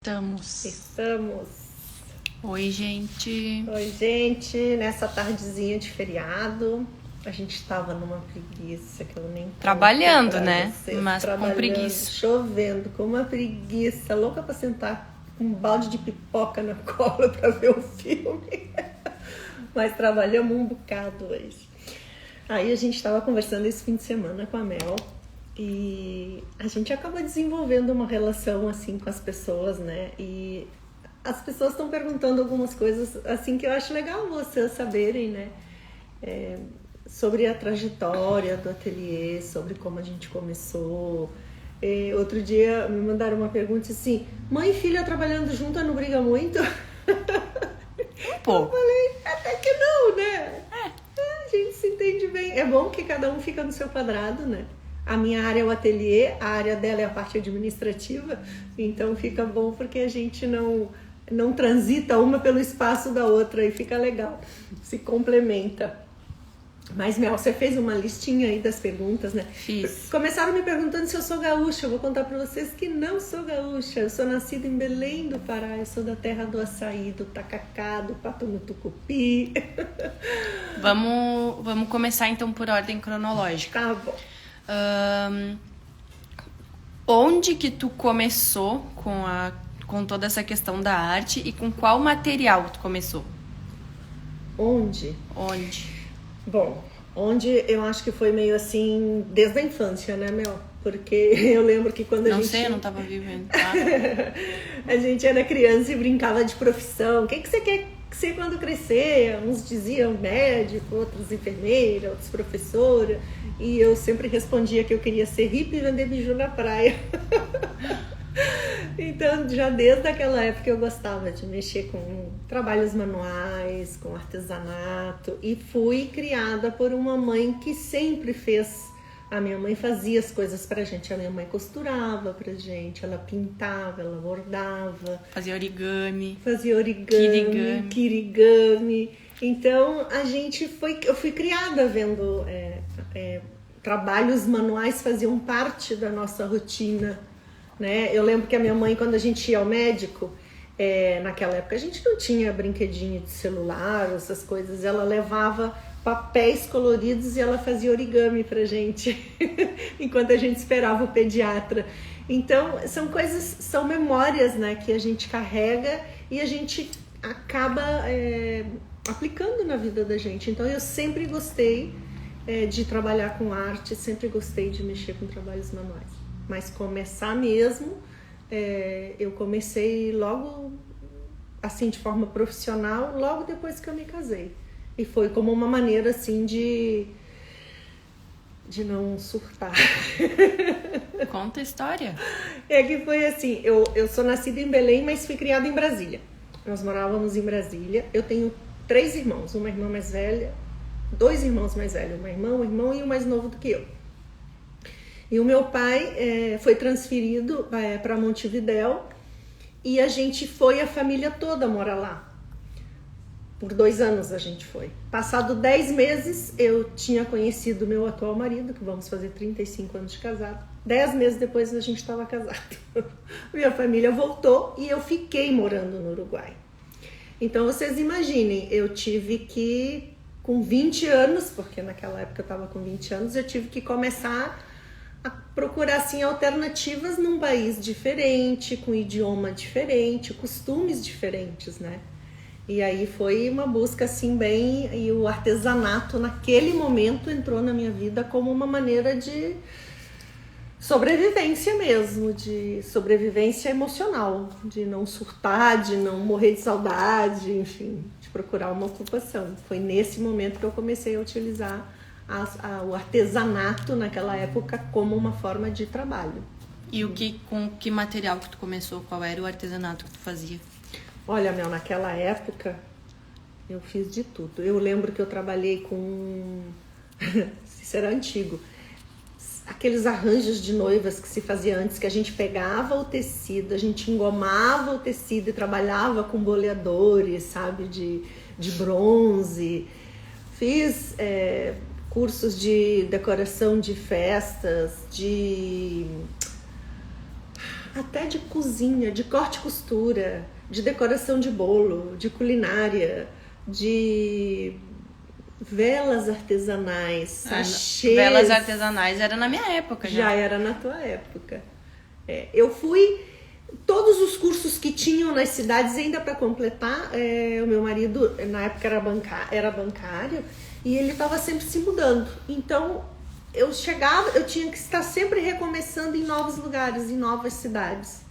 Estamos. Oi, gente. Oi, gente. Nessa tardezinha de feriado, a gente estava numa preguiça que eu nem Trabalhando, né? Vocês. Mas com preguiça. Chovendo, com uma preguiça, louca pra sentar com um balde de pipoca na cola pra ver o filme. Mas trabalhamos um bocado hoje. Aí a gente estava conversando esse fim de semana com a Mel. E a gente acaba desenvolvendo uma relação assim com as pessoas, né? E as pessoas estão perguntando algumas coisas assim que eu acho legal vocês saberem, né? Sobre a trajetória do ateliê, sobre como a gente começou. Outro dia me mandaram uma pergunta assim: mãe e filha trabalhando juntas não briga muito? Pô. Eu falei, até que não, né? A gente se entende bem. É bom que cada um fica no seu quadrado, né? A minha área é o ateliê, a área dela é a parte administrativa, então fica bom porque a gente não transita uma pelo espaço da outra e fica legal, se complementa. Mas, Mel, você fez uma listinha aí das perguntas, né? Fiz. Começaram me perguntando se eu sou gaúcha. Eu vou contar pra vocês que não sou gaúcha. Eu sou nascida em Belém do Pará. Eu sou da terra do açaí, do tacacá, do pato no tucupi. Vamos começar então por ordem cronológica. Tá bom. Onde que tu começou com toda essa questão da arte e com qual material tu começou? Onde? Bom, onde eu acho que foi meio assim, desde a infância, né, Mel? Porque eu lembro que quando a gente... Não sei, eu não tava vivendo, tá? A gente era criança e brincava de profissão. O que você quer ser quando crescer? Uns diziam médico, outros enfermeira, outros professora. E eu sempre respondia que eu queria ser hippie e vender biju na praia. Então, já desde aquela época eu gostava de mexer com trabalhos manuais, com artesanato. E fui criada por uma mãe que sempre fez. A minha mãe fazia as coisas pra gente. A minha mãe costurava pra gente, ela pintava, ela bordava. Fazia origami. Kirigami. Então, eu fui criada vendo trabalhos manuais faziam parte da nossa rotina, né? Eu lembro que a minha mãe, quando a gente ia ao médico, naquela época a gente não tinha brinquedinho de celular, essas coisas, ela levava papéis coloridos e ela fazia origami pra gente, enquanto a gente esperava o pediatra. Então, são memórias, né, que a gente carrega e a gente acaba aplicando na vida da gente. Então, eu sempre gostei de trabalhar com arte, sempre gostei de mexer com trabalhos manuais. Mas começar mesmo, eu comecei logo, assim, de forma profissional, logo depois que eu me casei. E foi como uma maneira, assim, de não surtar. Conta a história. É que foi assim, eu sou nascida em Belém, mas fui criada em Brasília. Nós morávamos em Brasília. Eu tenho 3 irmãos, uma irmã mais velha, 2 irmãos mais velhos, uma irmã, um irmão e um mais novo do que eu. E o meu pai foi transferido para Montevidéu e a família toda mora lá. Por 2 anos a gente foi. Passado 10 meses, eu tinha conhecido meu atual marido, que vamos fazer 35 anos de casado. 10 meses depois a gente estava casado. Minha família voltou e eu fiquei morando no Uruguai. Então vocês imaginem, eu tive que, com 20 anos, porque naquela época eu estava com 20 anos, eu tive que começar a procurar assim, alternativas num país diferente, com idioma diferente, costumes diferentes, né? E aí foi uma busca assim bem... E o artesanato naquele momento entrou na minha vida como uma maneira de sobrevivência mesmo, de sobrevivência emocional, de não surtar, de não morrer de saudade, enfim, de procurar uma ocupação. Foi nesse momento que eu comecei a utilizar o artesanato naquela época como uma forma de trabalho. E com que material que tu começou? Qual era o artesanato que tu fazia? Olha, Mel, naquela época eu fiz de tudo. Eu lembro que eu trabalhei com... Isso era antigo. Aqueles arranjos de noivas que se fazia antes, que a gente pegava o tecido, a gente engomava o tecido e trabalhava com boleadores, sabe, de bronze. Fiz cursos de decoração de festas, até de cozinha, de corte e costura, de decoração de bolo, de culinária, de velas artesanais, sachês. Velas artesanais era na minha época já. Já era na tua época. Eu fui... Todos os cursos que tinham nas cidades, ainda para completar, o meu marido na época era bancário e ele estava sempre se mudando. Então eu tinha que estar sempre recomeçando em novos lugares, em novas cidades.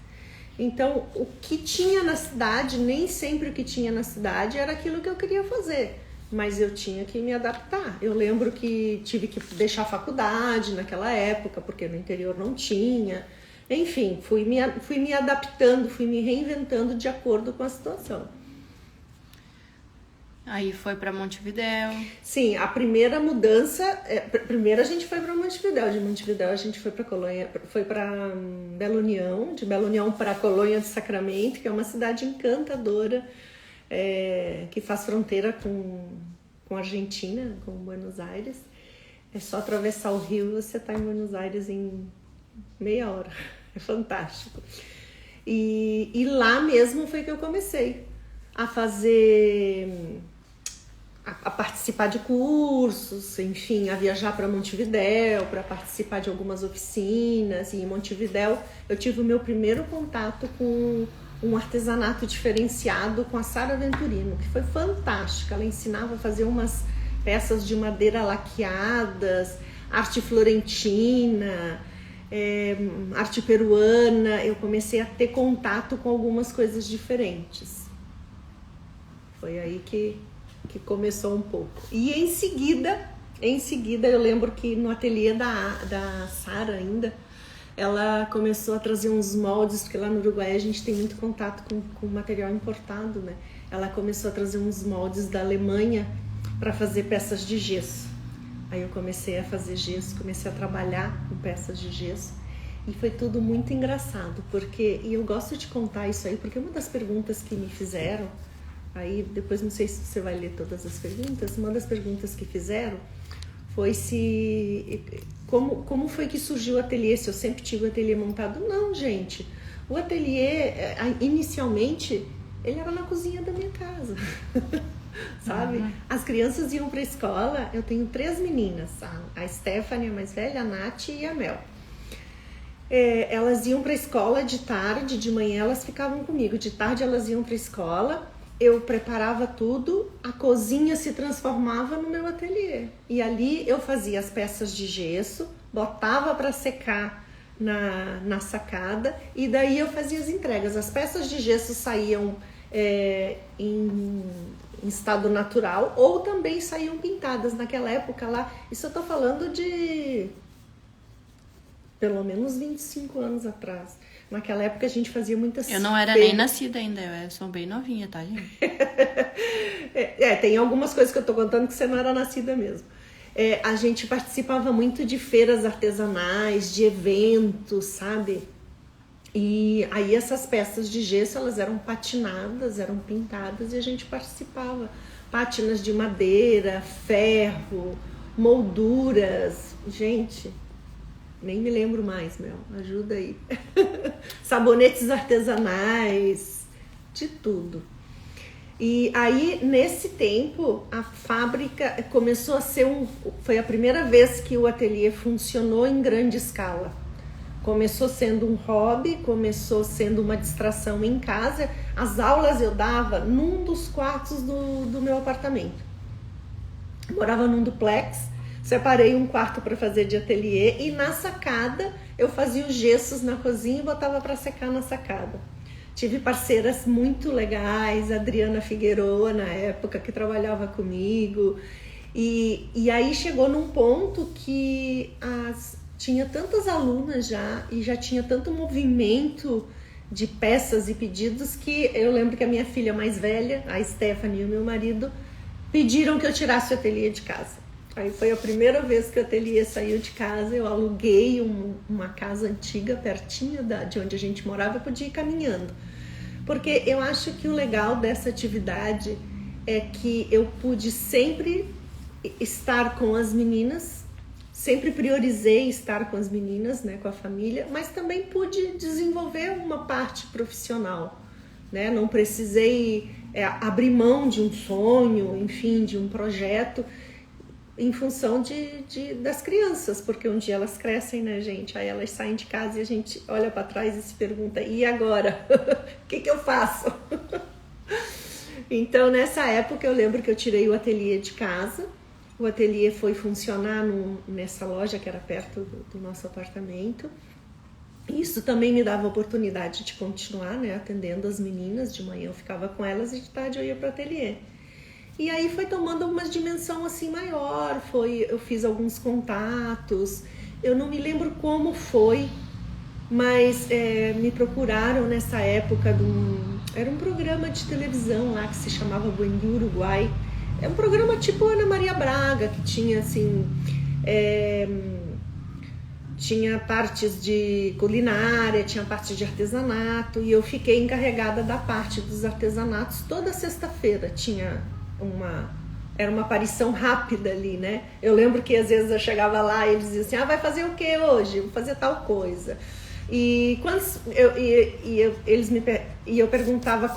Então o que tinha na cidade, nem sempre o que tinha na cidade era aquilo que eu queria fazer, mas eu tinha que me adaptar. Eu lembro que tive que deixar a faculdade naquela época, porque no interior não tinha. Enfim, fui me adaptando, fui me reinventando de acordo com a situação. Aí foi para Montevidéu. Sim, a primeira mudança... primeiro a gente foi para Montevidéu. De Montevidéu a gente foi para Colônia, foi para Bela União. De Bela União para Colônia de Sacramento, que é uma cidade encantadora, que faz fronteira com a Argentina, com Buenos Aires. É só atravessar o rio e você está em Buenos Aires em meia hora. É fantástico. E lá mesmo foi que eu comecei a fazer, a participar de cursos, enfim, a viajar para Montevidéu, para participar de algumas oficinas. E em Montevidéu eu tive o meu primeiro contato com um artesanato diferenciado com a Sara Venturino, que foi fantástica. Ela ensinava a fazer umas peças de madeira laqueadas, arte florentina, arte peruana. Eu comecei a ter contato com algumas coisas diferentes. Foi aí que começou um pouco. E em seguida eu lembro que no ateliê da Sara ainda, ela começou a trazer uns moldes, porque lá no Uruguai a gente tem muito contato com material importado, né? Ela começou a trazer uns moldes da Alemanha para fazer peças de gesso. Aí eu comecei a fazer gesso, comecei a trabalhar com peças de gesso e foi tudo muito engraçado, e eu gosto de contar isso aí, porque uma das perguntas que me fizeram, aí depois não sei se você vai ler todas as perguntas, uma das perguntas que fizeram foi como foi que surgiu o ateliê, se eu sempre tive o ateliê montado. Não, gente, o ateliê, inicialmente, ele era na cozinha da minha casa. Sabe? Uhum. As crianças iam para a escola. Eu tenho 3 meninas, a Stephanie, a mais velha, a Nath e a Mel. Elas iam para a escola de tarde, de manhã elas ficavam comigo, de tarde elas iam para a escola, eu preparava tudo, a cozinha se transformava no meu ateliê e ali eu fazia as peças de gesso, botava para secar na sacada e daí eu fazia as entregas. As peças de gesso saíam em estado natural ou também saíam pintadas naquela época lá. Isso eu tô falando de pelo menos 25 anos atrás. Naquela época a gente fazia muitas... Eu não era nem nascida ainda, eu sou bem novinha, tá, gente? Tem algumas coisas que eu tô contando que você não era nascida mesmo. A gente participava muito de feiras artesanais, de eventos, sabe? E aí essas peças de gesso, elas eram patinadas, eram pintadas e a gente participava. Pátinas de madeira, ferro, molduras. Gente, nem me lembro mais, Mel, ajuda aí. Sabonetes artesanais, de tudo. E aí, nesse tempo, a fábrica começou a ser foi a primeira vez que o ateliê funcionou em grande escala. Começou sendo um hobby, começou sendo uma distração em casa. As aulas eu dava num dos quartos do meu apartamento. Eu morava num duplex, separei um quarto para fazer de ateliê e na sacada eu fazia os gessos na cozinha e botava para secar na sacada. Tive parceiras muito legais, a Adriana Figueroa na época que trabalhava comigo. E aí chegou num ponto que tinha tantas alunas já e já tinha tanto movimento de peças e pedidos que eu lembro que a minha filha mais velha, a Stephanie e o meu marido, pediram que eu tirasse o ateliê de casa. Aí foi a primeira vez que o ateliê saiu de casa. Eu aluguei uma casa antiga pertinho de onde a gente morava, eu podia ir caminhando. Porque eu acho que o legal dessa atividade é que eu pude sempre estar com as meninas sempre priorizei estar com as meninas, né, com a família, mas também pude desenvolver uma parte profissional, né? Não precisei abrir mão de um sonho, enfim, de um projeto em função das crianças, porque um dia elas crescem, né, gente? Aí elas saem de casa e a gente olha para trás e se pergunta, e agora? O que eu faço? Então, nessa época, eu lembro que eu tirei o ateliê de casa. O ateliê foi funcionar nessa loja que era perto do nosso apartamento. Isso também me dava a oportunidade de continuar, né, atendendo as meninas. De manhã eu ficava com elas e de tarde eu ia para o ateliê. E aí foi tomando uma dimensão assim maior, eu fiz alguns contatos, eu não me lembro como foi, mas me procuraram nessa época era um programa de televisão lá que se chamava Buendia Uruguai. É um programa tipo Ana Maria Braga, que tinha assim, tinha partes de culinária, tinha parte de artesanato, e eu fiquei encarregada da parte dos artesanatos. Toda sexta-feira era uma aparição rápida ali, né? Eu lembro que às vezes eu chegava lá e eles diziam assim, vai fazer o que hoje? Vou fazer tal coisa. E eu perguntava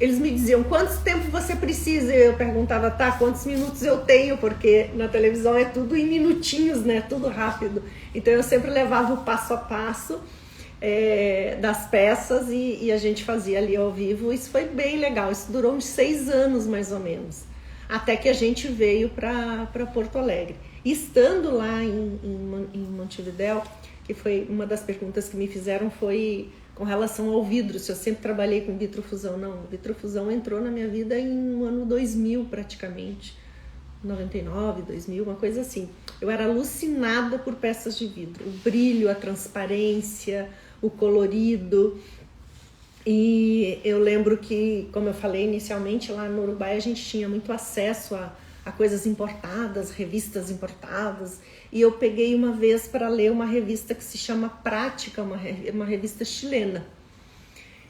eles me diziam, quanto tempo você precisa? E eu perguntava, quantos minutos eu tenho? Porque na televisão é tudo em minutinhos, né? Tudo rápido. Então eu sempre levava o passo a passo das peças e a gente fazia ali ao vivo. Isso foi bem legal, isso durou uns 6 anos mais ou menos, até que a gente veio para Porto Alegre. E estando lá em Montevidéu, que foi uma das perguntas que me fizeram, foi com relação ao vidro, se eu sempre trabalhei com vitrofusão. Não, vitrofusão entrou na minha vida no ano 2000 praticamente, 99, 2000, uma coisa assim. Eu era alucinada por peças de vidro, o brilho, a transparência, o colorido. E eu lembro que, como eu falei inicialmente, lá no Uruguai a gente tinha muito acesso a coisas importadas, revistas importadas. E eu peguei uma vez para ler uma revista que se chama Prática, uma revista chilena.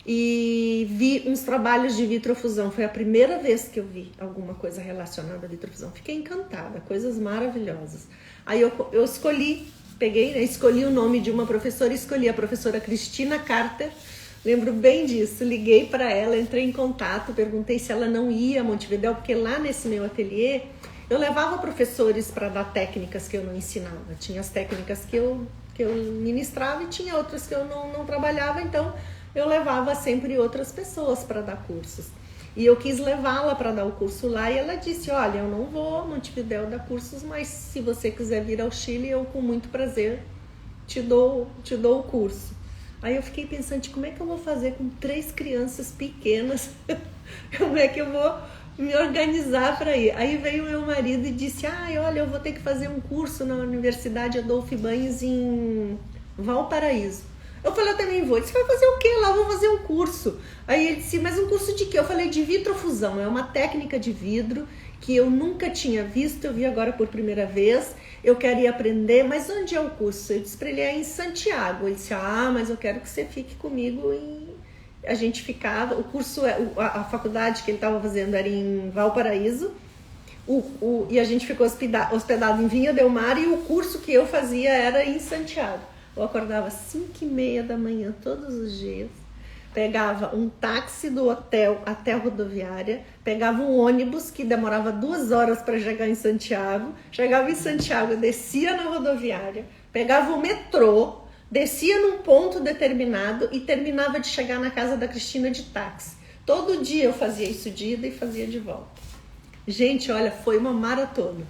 E vi uns trabalhos de vitrofusão. Foi a primeira vez que eu vi alguma coisa relacionada à vitrofusão. Fiquei encantada, coisas maravilhosas. Aí eu escolhi o nome de uma professora, escolhi a professora Cristina Carter. Lembro bem disso, liguei para ela, entrei em contato, perguntei se ela não ia a Montevidéu, porque lá nesse meu ateliê eu levava professores para dar técnicas que eu não ensinava. Tinha as técnicas que eu ministrava e tinha outras que eu não trabalhava, então eu levava sempre outras pessoas para dar cursos. E eu quis levá-la para dar o curso lá e ela disse, olha, eu não vou a Montevidéu dar cursos, mas se você quiser vir ao Chile, eu com muito prazer te dou o curso. Aí eu fiquei pensando, como é que eu vou fazer com 3 crianças pequenas? Como é que eu vou me organizar para ir? Aí veio meu marido e disse, olha, eu vou ter que fazer um curso na Universidade Adolfo Ibáñez em Valparaíso. Eu falei, eu também vou. Ele disse, vai fazer o quê lá? Vou fazer um curso. Aí ele disse, mas um curso de quê? Eu falei, de vitrofusão. É uma técnica de vidro que eu nunca tinha visto, eu vi agora por primeira vez. Eu queria aprender, mas onde é o curso? Eu disse para ele, em Santiago. Ele disse, mas eu quero que você fique comigo. A gente ficava, o curso, a faculdade que ele estava fazendo era em Valparaíso, e a gente ficou hospedado em Vinha del Mar, e o curso que eu fazia era em Santiago. Eu acordava às 5h30 da manhã todos os dias, pegava um táxi do hotel até a rodoviária, pegava um ônibus que demorava 2 horas para chegar em Santiago, chegava em Santiago, descia na rodoviária, pegava o metrô, descia num ponto determinado e terminava de chegar na casa da Cristina de táxi. Todo dia eu fazia isso de ida e fazia de volta. Gente, olha, foi uma maratona.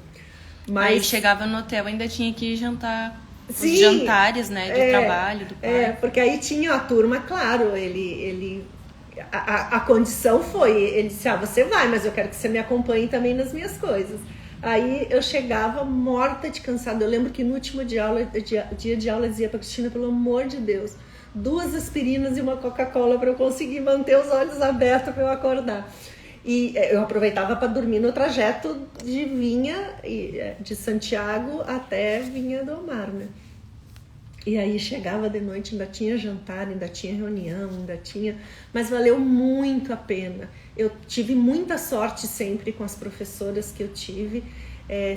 Mas aí chegava no hotel, ainda tinha que jantar. Sim, os jantares, né, de trabalho do pai. Porque aí tinha a turma, claro, a condição foi, ele disse, você vai, mas eu quero que você me acompanhe também nas minhas coisas. Aí eu chegava morta de cansada. Eu lembro que no último dia de aula eu dizia pra Cristina, pelo amor de Deus, 2 aspirinas e uma Coca-Cola para eu conseguir manter os olhos abertos para eu acordar. E eu aproveitava para dormir no trajeto de Santiago até Vinha do Mar, né? E aí chegava de noite, ainda tinha jantar, ainda tinha reunião, mas valeu muito a pena. Eu tive muita sorte sempre com as professoras que eu tive,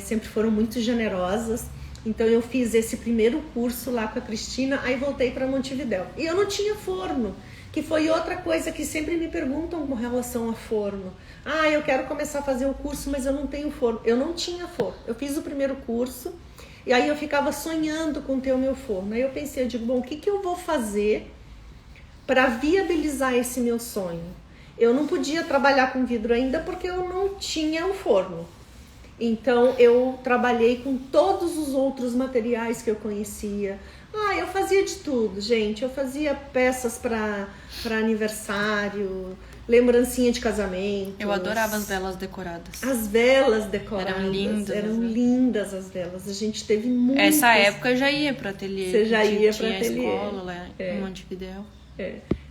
sempre foram muito generosas. Então eu fiz esse primeiro curso lá com a Cristina, aí voltei para Montevidéu. E eu não tinha forno, que foi outra coisa que sempre me perguntam com relação a forno. Ah, eu quero começar a fazer o curso, mas eu não tenho forno. Eu não tinha forno. Eu fiz o primeiro curso e aí eu ficava sonhando com ter o meu forno. Aí eu pensei, eu digo, bom, o que eu vou fazer para viabilizar esse meu sonho? Eu não podia trabalhar com vidro ainda porque eu não tinha o forno. Então eu trabalhei com todos os outros materiais que eu conhecia. Ah, eu fazia de tudo, gente. Eu fazia peças para aniversário, lembrancinha de casamento. Eu adorava as velas decoradas. As velas decoradas. Eram lindas as velas. A gente teve muitas. Essa época eu já ia para ateliê. Você já ia para ateliê. Tinha escola lá em Montevidéu.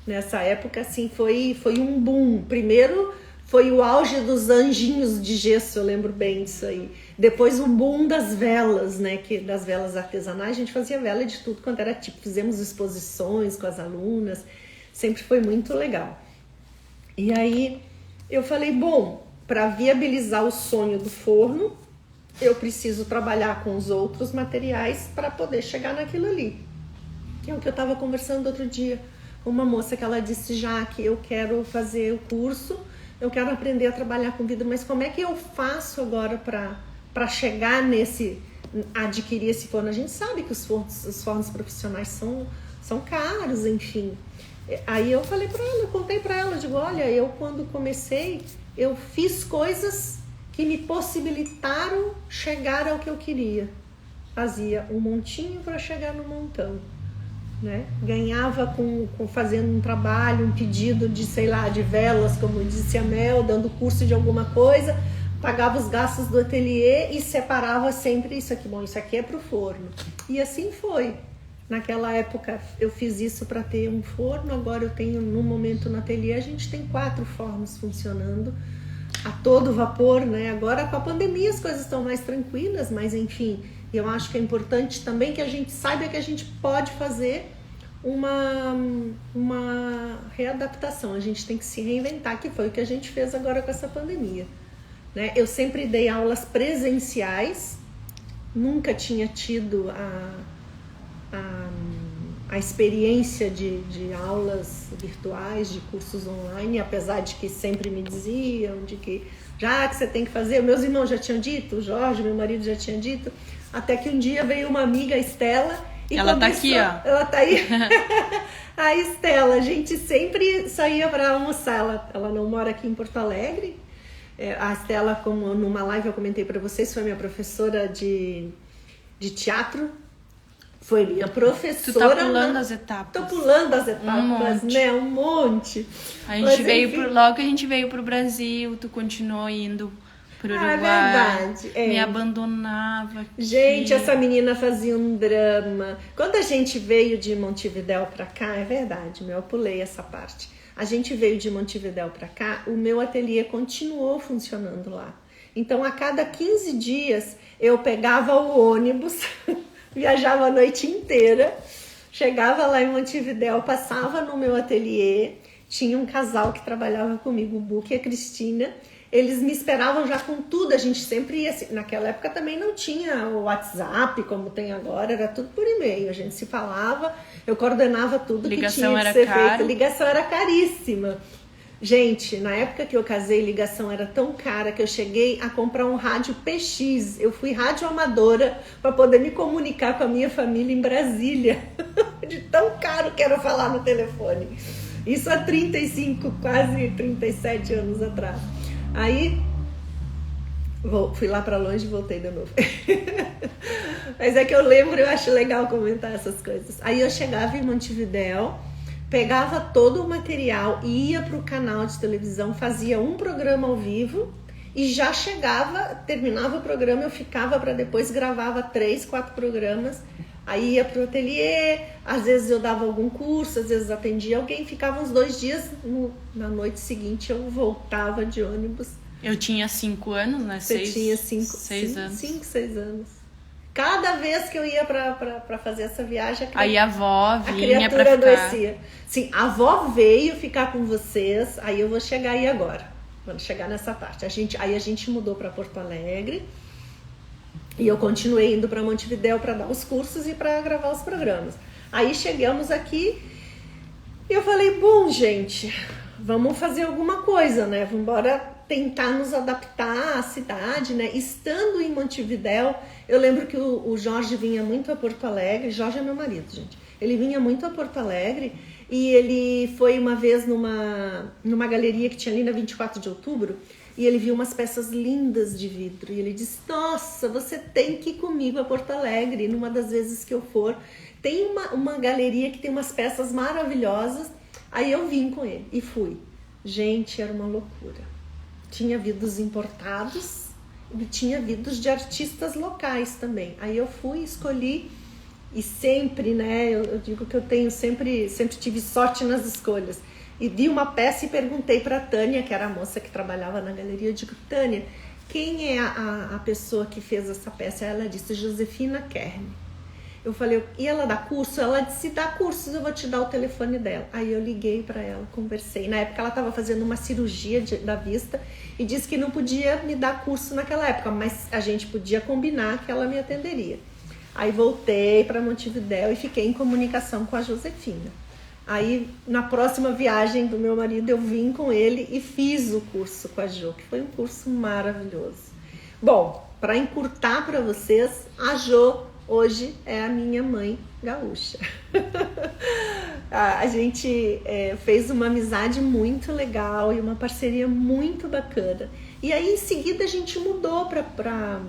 Nessa época, assim, foi um boom. Primeiro foi o auge dos anjinhos de gesso, eu lembro bem disso aí. Depois o boom das velas, né? Das velas artesanais, a gente fazia vela de tudo quanto era tipo. Fizemos exposições com as alunas, sempre foi muito legal. E aí eu falei, bom, para viabilizar o sonho do forno, eu preciso trabalhar com os outros materiais para poder chegar naquilo ali. Que é o que eu estava conversando outro dia com uma moça que ela disse, já que eu quero fazer o curso, eu quero aprender a trabalhar com vidro, mas como é que eu faço agora para chegar adquirir esse forno? A gente sabe que os fornos profissionais são caros, enfim. Aí eu falei para ela, eu contei para ela, eu digo, olha, eu quando comecei, eu fiz coisas que me possibilitaram chegar ao que eu queria. Fazia um montinho para chegar no montão. Né? Ganhava fazendo um trabalho, um pedido de, sei lá, de velas, como disse a Mel, dando curso de alguma coisa, pagava os gastos do ateliê e separava sempre isso aqui. Bom, isso aqui é para o forno. E assim foi. Naquela época eu fiz isso para ter um forno, agora eu tenho, no momento no ateliê, a gente tem 4 fornos funcionando a todo vapor, né? Agora com a pandemia as coisas estão mais tranquilas, mas enfim... Eu acho que é importante também que a gente saiba que a gente pode fazer uma readaptação. A gente tem que se reinventar, que foi o que a gente fez agora com essa pandemia. Né? Eu sempre dei aulas presenciais, nunca tinha tido a experiência de aulas virtuais, de cursos online, apesar de que sempre me diziam de que já que você tem que fazer, meus irmãos já tinham dito, o Jorge, meu marido já tinha dito, até que um dia veio uma amiga, a Estela, e ela tá aqui, ó. Ela tá aí. A Estela, a gente sempre saía para almoçar, ela não mora aqui em Porto Alegre. A Estela, como numa live eu comentei para vocês, foi minha professora de teatro. Foi minha professora. Tu tá pulando as etapas. Tô pulando as etapas, né? Um monte. A gente logo que a gente veio pro Brasil, tu continuou indo pro Uruguai. É verdade. Me abandonava aqui. Gente, essa menina fazia um drama. Quando a gente veio de Montevidéu pra cá, é verdade, eu pulei essa parte. A gente veio de Montevidéu pra cá, o meu ateliê continuou funcionando lá. Então, a cada 15 dias, eu pegava o ônibus... Viajava a noite inteira, chegava lá em Montevidéu, passava no meu ateliê, tinha um casal que trabalhava comigo, o Buque e a Cristina, eles me esperavam já com tudo, a gente sempre ia, assim, naquela época também não tinha o WhatsApp como tem agora, era tudo por e-mail, a gente se falava, eu coordenava tudo que tinha que ser feito, ligação era caríssima. Gente, na época que eu casei, ligação era tão cara que eu cheguei a comprar um rádio PX. Eu fui radioamadora para poder me comunicar com a minha família em Brasília. De tão caro que era falar no telefone. Isso há 35, quase 37 anos atrás. Aí, fui lá para longe e voltei de novo. Mas é que eu lembro, eu acho legal comentar essas coisas. Aí eu chegava em Montevidéu, pegava todo o material, ia para o canal de televisão, fazia um programa ao vivo e já chegava, terminava o programa, eu ficava para depois, gravava 3, 4 programas, aí ia para o ateliê, às vezes eu dava algum curso, às vezes atendia alguém, ficava uns 2 dias, na noite seguinte eu voltava de ônibus. Eu tinha 5 anos, né? Você tinha 6 anos. 5, 6 anos. Cada vez que eu ia pra fazer essa viagem, aí a avó vinha pra ficar. Adoecia. Sim, a avó veio ficar com vocês, aí eu vou chegar aí agora. Vamos chegar nessa parte. Aí a gente mudou para Porto Alegre. E eu continuei indo para Montevidéu para dar os cursos e para gravar os programas. Aí chegamos aqui e eu falei, bom, gente, vamos fazer alguma coisa, né? Vamos embora tentar nos adaptar à cidade, né? Estando em Montevidéu, eu lembro que o Jorge vinha muito a Porto Alegre. Jorge é meu marido, gente. Ele vinha muito a Porto Alegre e ele foi uma vez numa galeria que tinha ali na 24 de outubro e ele viu umas peças lindas de vidro e ele disse, nossa, você tem que ir comigo a Porto Alegre numa das vezes que eu for. Tem uma galeria que tem umas peças maravilhosas. Aí eu vim com ele e fui. Gente, era uma loucura. Tinha vidros importados e tinha vidros de artistas locais também. Aí eu fui, escolhi e sempre, né, eu digo que eu sempre tive sorte nas escolhas. E vi uma peça e perguntei para a Tânia, que era a moça que trabalhava na galeria, eu digo, Tânia, quem é a pessoa que fez essa peça? Ela disse, Josefina Kern. Eu falei, e ela dá curso? Ela disse, dá cursos, eu vou te dar o telefone dela. Aí eu liguei para ela, conversei. Na época ela estava fazendo uma cirurgia da vista e disse que não podia me dar curso naquela época, mas a gente podia combinar que ela me atenderia. Aí voltei para Montevidéu e fiquei em comunicação com a Josefina. Aí na próxima viagem do meu marido eu vim com ele e fiz o curso com a Jo, que foi um curso maravilhoso. Bom, para encurtar para vocês, a Jo hoje é a minha mãe gaúcha. A gente fez uma amizade muito legal e uma parceria muito bacana. E aí em seguida a gente mudou para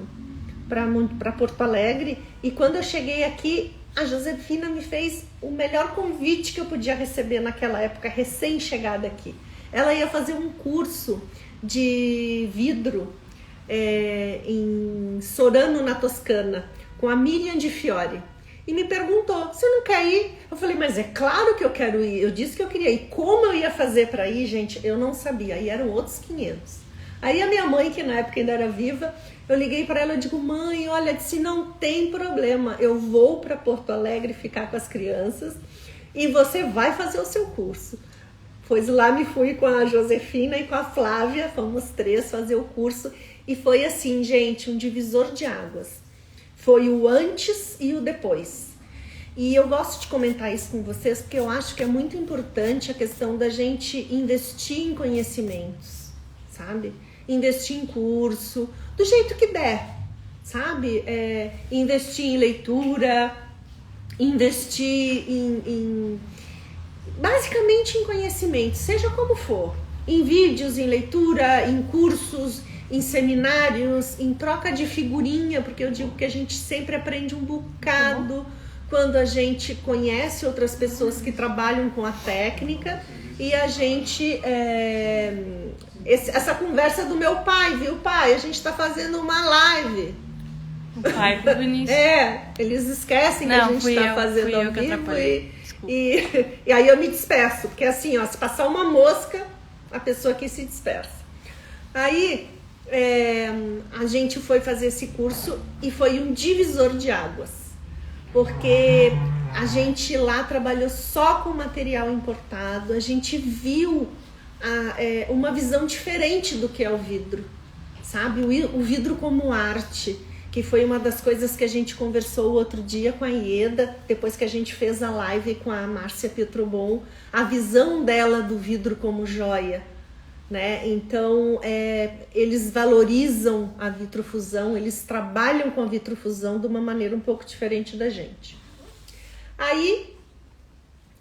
Porto Alegre e quando eu cheguei aqui, a Josefina me fez o melhor convite que eu podia receber naquela época, recém-chegada aqui. Ela ia fazer um curso de vidro em Sorano, na Toscana, com a Miriam de Fiore. E me perguntou, você não quer ir? Eu falei, mas é claro que eu quero ir. Eu disse que eu queria ir. Como eu ia fazer para ir, gente, eu não sabia. Aí eram outros 500. Aí a minha mãe, que na época ainda era viva, eu liguei para ela e digo, mãe, olha, se não tem problema, eu vou para Porto Alegre ficar com as crianças e você vai fazer o seu curso. Pois lá me fui com a Josefina e com a Flávia, fomos 3 fazer o curso e foi assim, gente, um divisor de águas. Foi o antes e o depois. E eu gosto de comentar isso com vocês porque eu acho que é muito importante a questão da gente investir em conhecimentos, sabe? Investir em curso, do jeito que der, sabe? Investir em leitura, investir basicamente em conhecimento, seja como for. Em vídeos, em leitura, em cursos, em seminários, em troca de figurinha, porque eu digo que a gente sempre aprende um bocado quando a gente conhece outras pessoas que trabalham com a técnica e a gente... essa conversa do meu pai, viu, pai? A gente está fazendo uma live. O pai foi bonito. Eles esquecem que a gente está fazendo ao vivo e aí eu me disperso, porque assim, ó, se passar uma mosca, a pessoa aqui se dispersa. Aí a gente foi fazer esse curso e foi um divisor de águas, porque a gente lá trabalhou só com material importado, a gente viu uma visão diferente do que é o vidro, sabe? O vidro como arte, que foi uma das coisas que a gente conversou o outro dia com a Ieda, depois que a gente fez a live com a Márcia Petrobon, a visão dela do vidro como joia, né? Então, eles valorizam a vitrofusão, eles trabalham com a vitrofusão de uma maneira um pouco diferente da gente. Aí,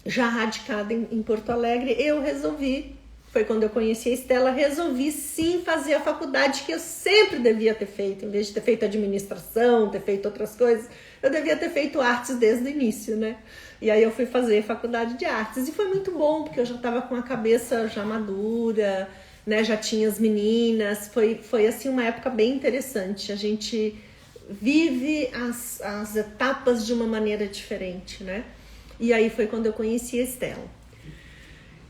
já radicada em Porto Alegre, eu resolvi, foi quando eu conheci a Estela, resolvi sim fazer a faculdade que eu sempre devia ter feito, em vez de ter feito administração, ter feito outras coisas, eu devia ter feito artes desde o início, né? E aí eu fui fazer faculdade de artes e foi muito bom, porque eu já estava com a cabeça já madura, né? Já tinha as meninas, foi assim uma época bem interessante, a gente vive as etapas de uma maneira diferente, né? E aí foi quando eu conheci a Estela.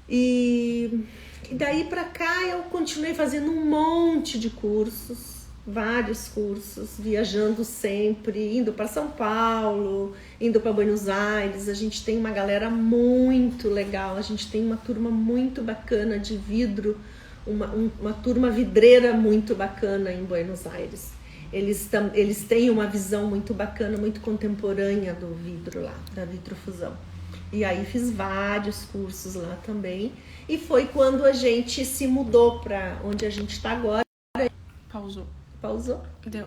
E daí pra cá eu continuei fazendo um monte de cursos, vários cursos, viajando sempre, indo para São Paulo, indo para Buenos Aires. A gente tem uma galera muito legal, a gente tem uma turma muito bacana de vidro, uma turma vidreira muito bacana em Buenos Aires. Eles têm uma visão muito bacana, muito contemporânea do vidro lá, da vitrofusão. E aí fiz vários cursos lá também. E foi quando a gente se mudou para onde a gente está agora. Pausou? Deu.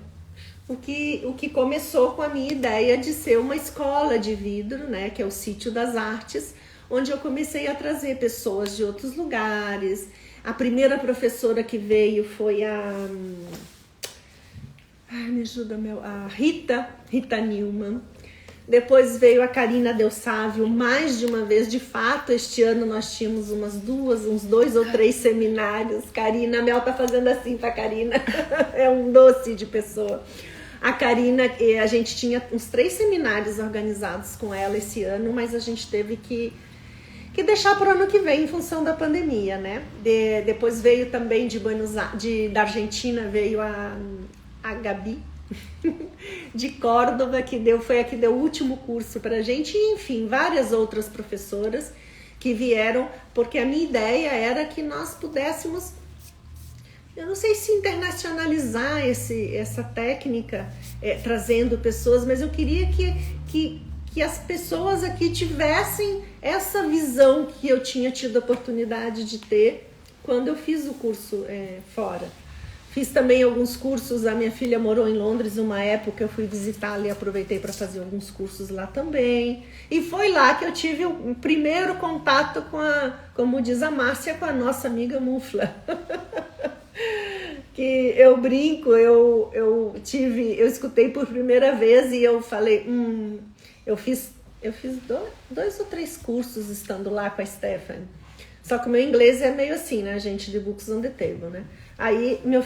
O que começou com a minha ideia de ser uma escola de vidro, né, que é o Sítio das Artes, onde eu comecei a trazer pessoas de outros lugares. A primeira professora que veio foi a Rita Newman. Depois veio a Karina Del Sávio mais de uma vez. De fato, este ano nós tínhamos uns 2 ou 3 seminários. Karina, a Mel tá fazendo assim pra Karina. É um doce de pessoa. A Karina, a gente tinha uns 3 seminários organizados com ela esse ano, mas a gente teve que deixar para o ano que vem em função da pandemia, né? Depois veio também da Argentina, veio a Gabi de Córdoba, foi a que deu o último curso para a gente, e enfim, várias outras professoras que vieram, porque a minha ideia era que nós pudéssemos, eu não sei se internacionalizar essa técnica, trazendo pessoas, mas eu queria que as pessoas aqui tivessem essa visão que eu tinha tido a oportunidade de ter quando eu fiz o curso fora. Fiz também alguns cursos, a minha filha morou em Londres uma época, eu fui visitá-la e aproveitei para fazer alguns cursos lá também. E foi lá que eu tive o primeiro contato como diz a Márcia, com a nossa amiga Mufla. Que eu brinco, eu escutei por primeira vez e eu falei, eu fiz 2 ou 3 cursos estando lá com a Stephanie. Só que o meu inglês é meio assim, né, gente, de books on the table, né? Aí me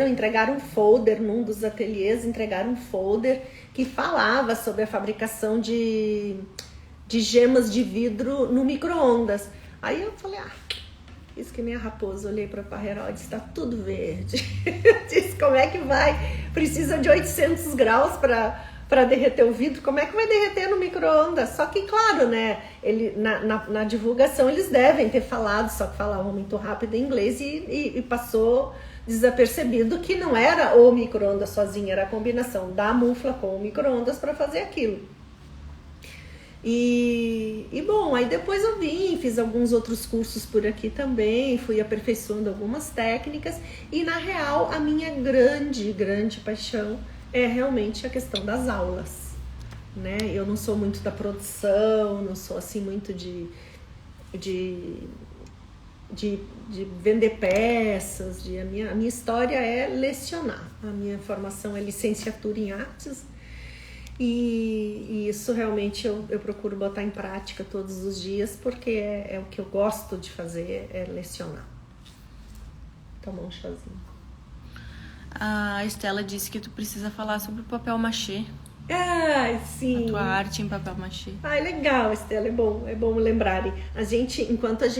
entregaram um folder num dos ateliês, entregaram um folder que falava sobre a fabricação de gemas de vidro no micro-ondas. Aí eu falei, isso que nem a raposa, olhei para a parreira, disse, tá tudo verde. Eu disse, como é que vai? Precisa de 800 graus para derreter o vidro, como é que vai derreter no micro-ondas? Só que, claro, né, na divulgação eles devem ter falado, só que falavam muito rápido em inglês e passou desapercebido que não era o micro-ondas sozinho, era a combinação da Mufla com o micro-ondas para fazer aquilo. E bom, aí depois eu fiz alguns outros cursos por aqui também, fui aperfeiçoando algumas técnicas e, na real, a minha grande, grande paixão é realmente a questão das aulas, né? Eu não sou muito da produção, não sou assim muito de vender peças, a minha história é lecionar. A minha formação é licenciatura em artes e isso realmente eu procuro botar em prática todos os dias, porque é o que eu gosto de fazer, é lecionar. Tomar um chazinho. A Estela disse que tu precisa falar sobre o papel machê. Sim. A tua arte em papel machê. Legal, Estela, é bom lembrarem. Enquanto eu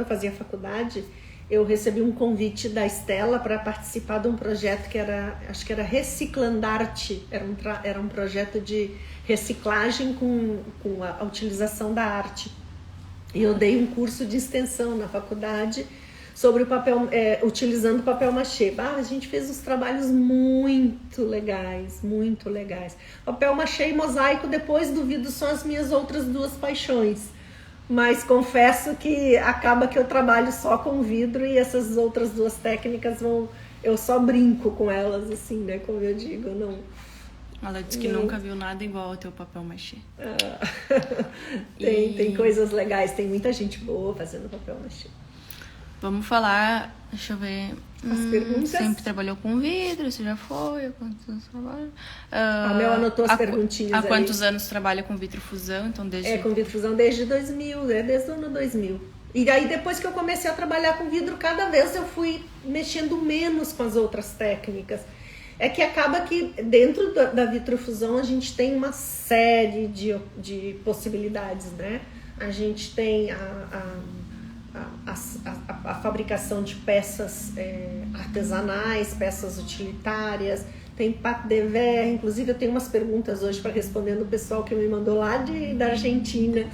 fazia faculdade, eu recebi um convite da Estela para participar de um projeto que acho que era Reciclandarte, era um projeto de reciclagem com a utilização da arte. E eu dei um curso de extensão na faculdade sobre o papel, utilizando papel machê. A gente fez uns trabalhos muito legais, muito legais. Papel machê e mosaico, depois do vidro, são as minhas outras 2 paixões. Mas confesso que acaba que eu trabalho só com vidro e essas outras 2 técnicas eu só brinco com elas, assim, né? Como eu digo, não... Ela disse que nunca viu nada igual ao teu papel machê. Tem coisas legais, tem muita gente boa fazendo papel machê. Vamos falar, deixa eu ver. As perguntas. Sempre trabalhou com vidro, você já foi? Há quantos anos trabalha? A Mel anotou as perguntinhas. Há quantos anos trabalha com vitrofusão? Então, com vitrofusão desde 2000, desde o ano 2000. E aí depois que eu comecei a trabalhar com vidro, cada vez eu fui mexendo menos com as outras técnicas. É que acaba que dentro da vitrofusão a gente tem uma série de possibilidades, né? A gente tem a fabricação de peças artesanais, peças utilitárias, tem pâte de verre. Inclusive eu tenho umas perguntas hoje para responder do pessoal que me mandou lá da Argentina.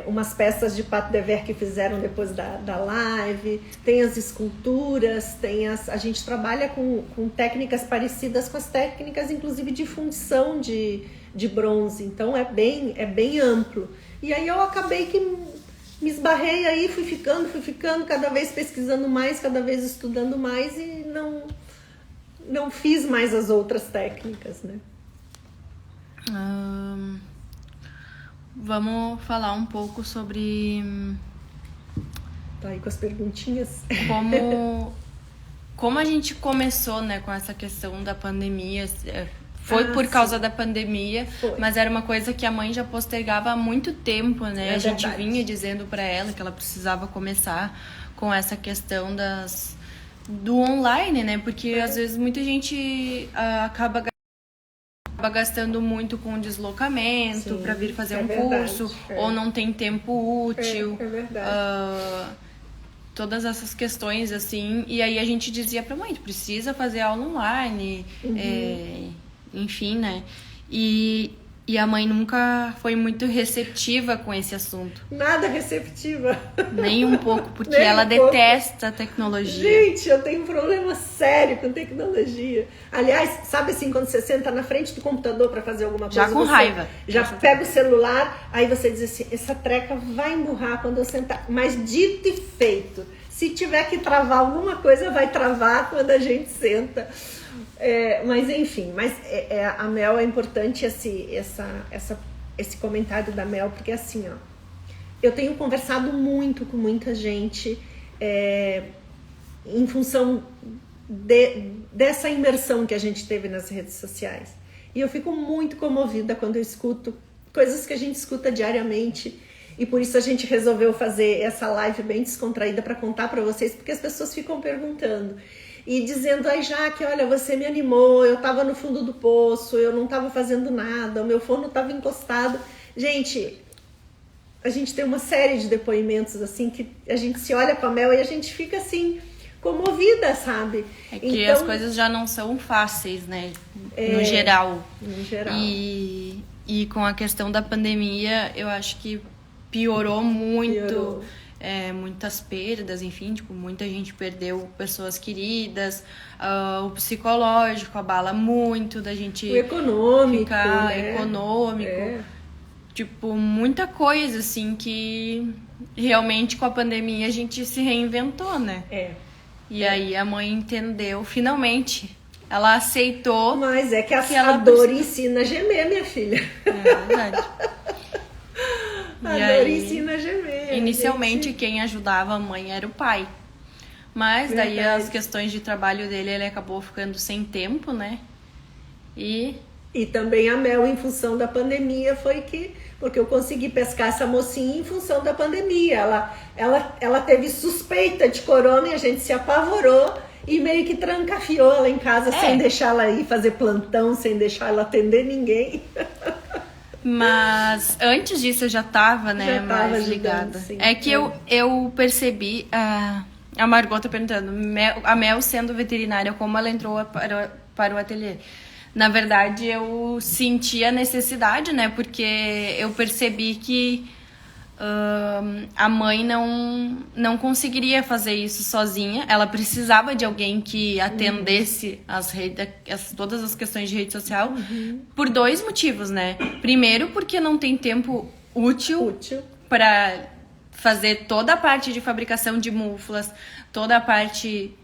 umas peças de Pato de Verre que fizeram depois da live, tem as esculturas, a gente trabalha com técnicas parecidas com as técnicas, inclusive, de fundição de bronze, então é bem amplo. E aí eu acabei que me esbarrei aí, fui ficando, cada vez pesquisando mais, cada vez estudando mais e não fiz mais as outras técnicas, né? Vamos falar um pouco sobre... Tá aí com as perguntinhas. Como a gente começou, né, com essa questão da pandemia. Foi por causa da pandemia, mas era uma coisa que a mãe já postergava há muito tempo, né? A gente vinha dizendo para ela que ela precisava começar com essa questão do online, né? Porque às vezes muita gente acaba gastando muito com deslocamento para vir fazer um curso, ou não tem tempo útil. É verdade. Todas essas questões, assim. E aí a gente dizia pra mãe, tu precisa fazer aula online, enfim, né? E a mãe nunca foi muito receptiva com esse assunto. Nada receptiva. Nem um pouco, porque ela detesta a tecnologia. Gente, eu tenho um problema sério com tecnologia. Aliás, sabe assim, quando você senta na frente do computador para fazer alguma coisa... Já com raiva. Já pega o celular, aí você diz assim, essa treca vai emburrar quando eu sentar. Mas dito e feito. Se tiver que travar alguma coisa, vai travar quando a gente senta. Mas enfim, a Mel é importante esse comentário da Mel, porque assim, ó, eu tenho conversado muito com muita gente em função dessa imersão que a gente teve nas redes sociais. E eu fico muito comovida quando eu escuto coisas que a gente escuta diariamente. E por isso a gente resolveu fazer essa live bem descontraída para contar para vocês, porque as pessoas ficam perguntando. E dizendo, Jaque, olha, você me animou, eu estava no fundo do poço, eu não estava fazendo nada, o meu forno estava encostado. Gente, a gente tem uma série de depoimentos, assim, que a gente se olha com a Mel e a gente fica, assim, comovida, sabe? É que as coisas já não são fáceis, né? No geral. No geral. E com a questão da pandemia, eu acho que piorou muito. Muitas perdas, enfim, tipo, muita gente perdeu pessoas queridas, o psicológico abala muito, da gente o econômico, ficar né? Econômico, tipo, muita coisa, assim, que realmente com a pandemia a gente se reinventou, né? E aí a mãe entendeu, finalmente, ela aceitou. Mas é que a dor ensina a gemer, minha filha. É verdade. A dor ensina a gemer. Inicialmente, quem ajudava a mãe era o pai. Mas daí as questões de trabalho dele, ele acabou ficando sem tempo, né? E também a Mel, em função da pandemia, porque eu consegui pescar essa mocinha em função da pandemia. Ela teve suspeita de corona e a gente se apavorou e meio que trancafiou ela em casa sem deixar ela ir fazer plantão, sem deixar ela atender ninguém. Mas antes disso eu já tava, né, mais ligada. Sim. É que eu percebi, a Margot tá perguntando, a Mel sendo veterinária, como ela entrou para o ateliê? Na verdade, eu senti a necessidade, né, porque eu percebi que a mãe não conseguiria fazer isso sozinha. Ela precisava de alguém que atendesse todas as questões de rede social, por dois motivos, né? Primeiro, porque não tem tempo útil. Para fazer toda a parte de fabricação de muflas, toda a parte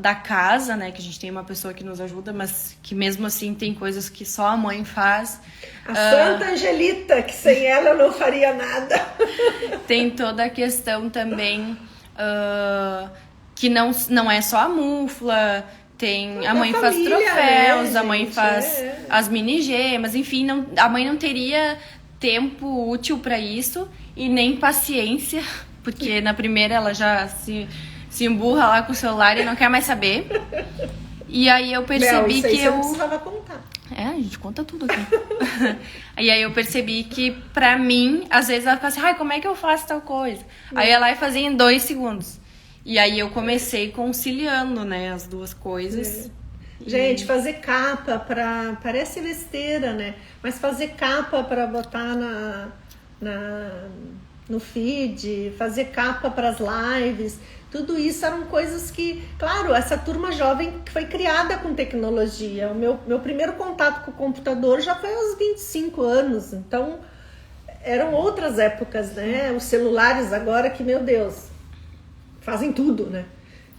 da casa, né? Que a gente tem uma pessoa que nos ajuda, mas que mesmo assim tem coisas que só a mãe faz. A Santa Angelita, que sem ela eu não faria nada. Tem toda a questão também que não é só a mufla, a mãe faz troféus, né, a mãe faz as mini gemas, enfim, a mãe não teria tempo útil para isso e nem paciência, porque na primeira ela já se emburra lá com o celular e não quer mais saber. E aí eu percebi que eu precisava contar. A gente conta tudo aqui. E aí eu percebi que pra mim, às vezes ela fica assim, como é que eu faço tal coisa? Aí ela ia fazer em 2 segundos. E aí eu comecei conciliando, né, as duas coisas. Gente, fazer capa parece besteira, né? Mas fazer capa pra botar no feed, fazer capa para as lives. Tudo isso eram coisas que, claro, essa turma jovem que foi criada com tecnologia. O meu primeiro contato com o computador já foi aos 25 anos, então eram outras épocas, né? Os celulares agora que, meu Deus, fazem tudo, né?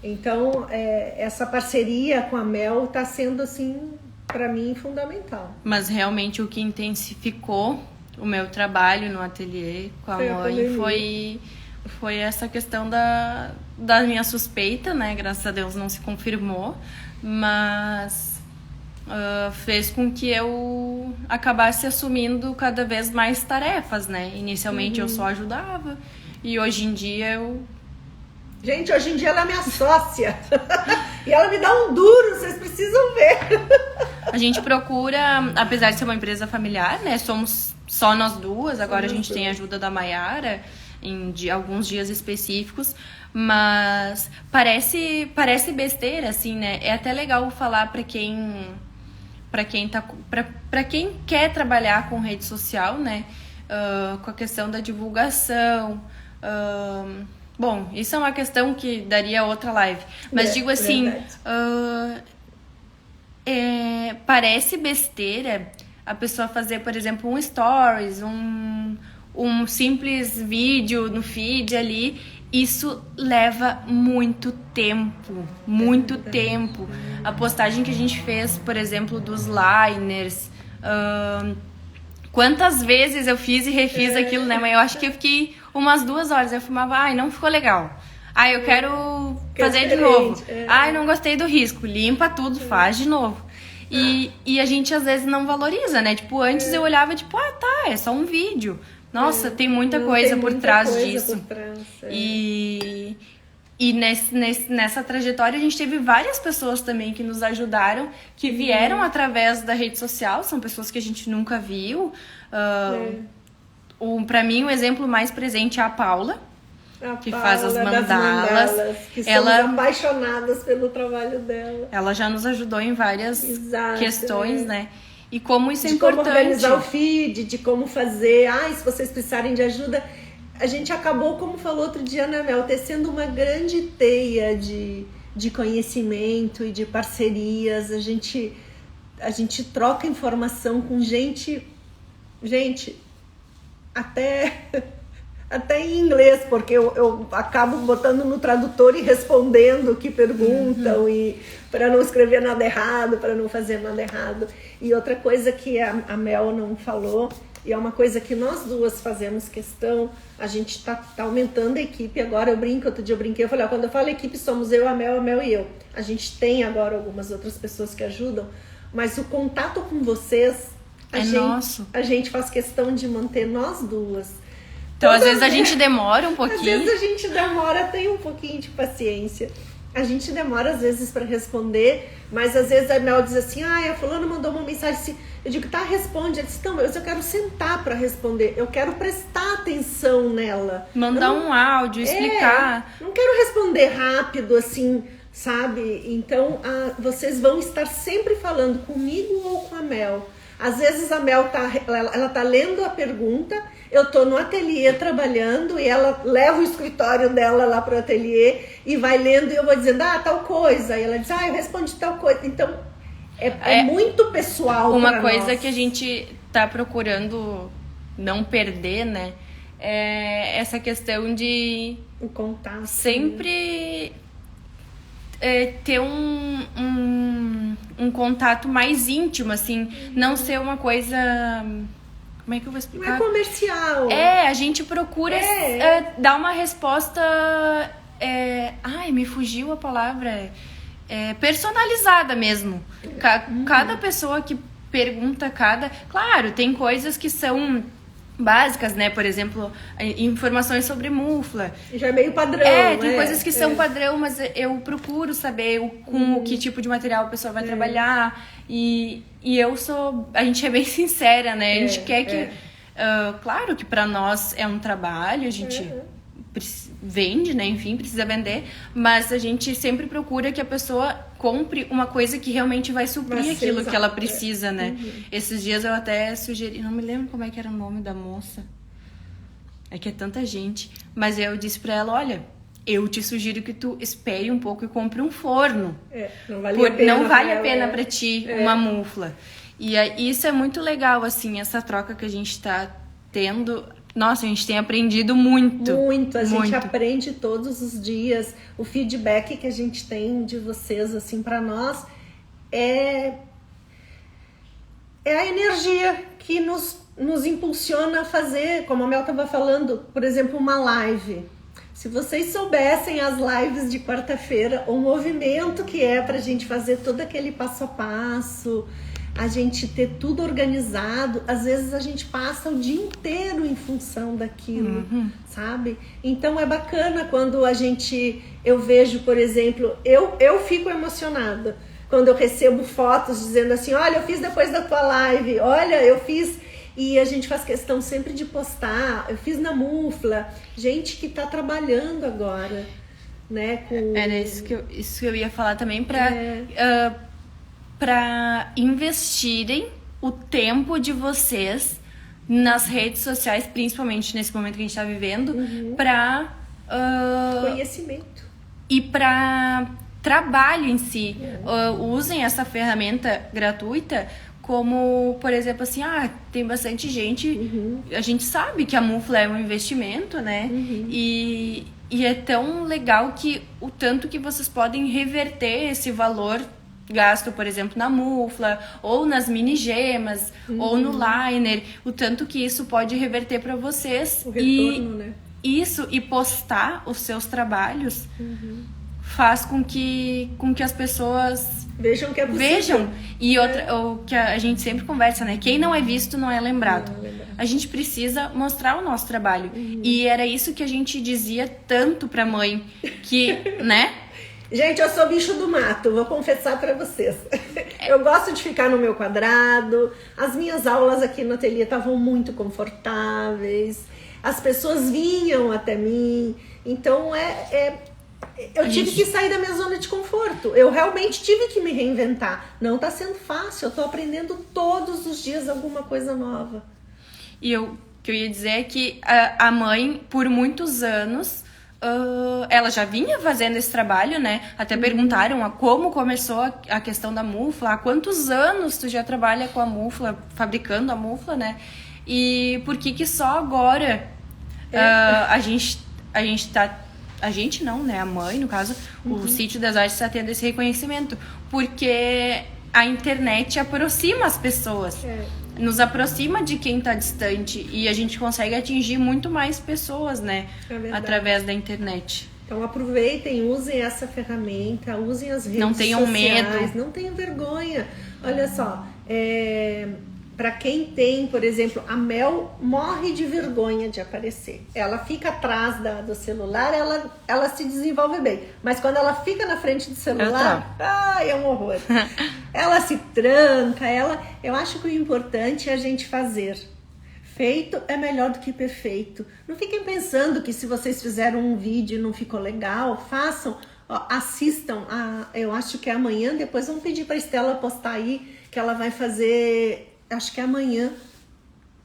Então, essa parceria com a Mel está sendo, assim, para mim, fundamental. Mas realmente o que intensificou o meu trabalho no ateliê com a mãe foi essa questão da minha suspeita, né? Graças a Deus não se confirmou, mas fez com que eu acabasse assumindo cada vez mais tarefas, né? Inicialmente eu só ajudava e hoje em dia Gente, hoje em dia ela é minha sócia e ela me dá um duro, vocês precisam ver. A gente procura, apesar de ser uma empresa familiar, né? Somos só nós duas, agora a gente tem a ajuda da Maiara em alguns dias específicos, mas parece besteira, assim, né? É até legal falar para quem quer trabalhar com rede social, né? Com a questão da divulgação. Bom, isso é uma questão que daria outra live, mas digo assim, parece besteira a pessoa fazer, por exemplo, um stories, um simples vídeo no feed ali. Isso leva muito tempo, muito tempo. A postagem que a gente fez, por exemplo, dos liners, quantas vezes eu fiz e refiz aquilo, né? Mas eu acho que eu fiquei umas 2 horas, eu filmava, não ficou legal. Eu quero fazer de novo. Não gostei do risco, limpa tudo, faz de novo. E a gente às vezes não valoriza, né? Tipo, antes eu olhava, tipo, é só um vídeo. Nossa, tem muita coisa por trás disso. E nessa trajetória a gente teve várias pessoas também que nos ajudaram, que vieram através da rede social, são pessoas que a gente nunca viu. Pra mim, o exemplo mais presente é a Paula, que faz as mandalas. Que somos apaixonadas pelo trabalho dela. Ela já nos ajudou em várias questões, né? E como isso é de importante. De como organizar o feed, de como fazer. Se vocês precisarem de ajuda. A gente acabou, como falou outro dia, né, Mel, tecendo uma grande teia de conhecimento e de parcerias. A gente troca informação com gente até em inglês, porque eu acabo botando no tradutor e respondendo o que perguntam, e para não escrever nada errado, para não fazer nada errado. E outra coisa que a Mel não falou, e é uma coisa que nós duas fazemos questão, a gente tá aumentando a equipe agora. Outro dia eu brinquei, eu falei, quando eu falo equipe, somos eu, a Mel e eu. A gente tem agora algumas outras pessoas que ajudam, mas o contato com vocês, nosso. A gente faz questão de manter nós duas. Então, às vezes a gente demora um pouquinho. Às vezes a gente demora, tem um pouquinho de paciência. A gente demora, às vezes, para responder, mas às vezes a Mel diz assim, a fulana mandou uma mensagem assim. Eu digo, responde. Ela disse, mas eu quero sentar para responder. Eu quero prestar atenção nela. Mandar um áudio, explicar. Não quero responder rápido, assim, sabe? Então, vocês vão estar sempre falando comigo ou com a Mel. Às vezes a Mel ela tá lendo a pergunta, eu tô no ateliê trabalhando e ela leva o escritório dela lá pro ateliê e vai lendo e eu vou dizendo, tal coisa. E ela diz, eu respondi tal coisa. Então, é muito pessoal. Uma coisa nós que a gente tá procurando não perder, né? É essa questão de o contato, sempre ter um contato mais íntimo, assim, não ser uma coisa... Como é que eu vou explicar? Não é comercial. A gente procura dar uma resposta... me fugiu a palavra. Personalizada mesmo. Cada pessoa que pergunta, Claro, tem coisas que são básicas, né? Por exemplo, informações sobre mufla. Já é meio padrão, tem coisas que são padrão, mas eu procuro saber com que tipo de material a pessoa vai trabalhar. E a gente é bem sincera, né? A gente quer que... claro que pra nós é um trabalho, a gente vende, né? Enfim, precisa vender. Mas a gente sempre procura que a pessoa compre uma coisa que realmente vai suprir aquilo que ela precisa, né? Esses dias eu até sugeri... Não me lembro como é que era o nome da moça. é que é tanta gente. Mas eu disse pra ela, olha, eu te sugiro que tu espere um pouco e compre um forno. Não vale a pena pra ti uma mufla. E isso é muito legal, assim, essa troca que a gente tá tendo. Nossa, a gente tem aprendido muito. Muito, a gente aprende todos os dias. O feedback que a gente tem de vocês, assim, pra nós é a energia que nos impulsiona a fazer, como a Mel estava falando, por exemplo, uma live. Se vocês soubessem as lives de quarta-feira, o movimento que é pra gente fazer todo aquele passo a passo, a gente ter tudo organizado, às vezes a gente passa o dia inteiro em função daquilo, sabe? Então é bacana quando eu vejo, por exemplo, eu fico emocionada quando eu recebo fotos dizendo assim, olha, eu fiz depois da tua live, olha, eu fiz, e a gente faz questão sempre de postar, eu fiz na mufla, gente que tá trabalhando agora, né? Era isso que eu ia falar também, para investirem o tempo de vocês nas redes sociais, principalmente nesse momento que a gente está vivendo, para conhecimento e para trabalho em si. Usem essa ferramenta gratuita como, por exemplo, assim, tem bastante gente, a gente sabe que a mufla é um investimento, né? E é tão legal que o tanto que vocês podem reverter esse valor gasto, por exemplo, na mufla, ou nas mini gemas, ou no liner, o tanto que isso pode reverter para vocês. O retorno, né? Isso, e postar os seus trabalhos faz com que as pessoas vejam que é possível. Vejam. E o que a gente sempre conversa, né? Quem não é visto não é lembrado. A gente precisa mostrar o nosso trabalho. E era isso que a gente dizia tanto pra mãe, que, né? Gente, eu sou bicho do mato, vou confessar pra vocês. Eu gosto de ficar no meu quadrado. As minhas aulas aqui no ateliê estavam muito confortáveis. As pessoas vinham até mim. Então, eu tive que sair da minha zona de conforto. Eu realmente tive que me reinventar. Não tá sendo fácil. Eu tô aprendendo todos os dias alguma coisa nova. E o que eu ia dizer é que a mãe, por muitos anos, ela já vinha fazendo esse trabalho, né? Até perguntaram como começou a questão da mufla. Há quantos anos tu já trabalha com a mufla, fabricando a mufla, né? E por que só agora a gente não, né? A mãe, no caso, o Sítio das Artes está tendo esse reconhecimento. Porque a internet aproxima as pessoas. Nos aproxima de quem está distante. E a gente consegue atingir muito mais pessoas, né? Através da internet. Então aproveitem, usem essa ferramenta, usem as redes sociais. Não tenham medo. Não tenham vergonha. Olha só, para quem tem, por exemplo, a Mel morre de vergonha de aparecer. Ela fica atrás do celular, ela se desenvolve bem. Mas quando ela fica na frente do celular, é um horror. Ela se tranca, eu acho que o importante é a gente fazer. Feito é melhor do que perfeito. Não fiquem pensando que se vocês fizeram um vídeo e não ficou legal, façam, assistam. Eu acho que é amanhã, depois vamos pedir para a Estela postar aí, que ela vai fazer... Acho que é amanhã,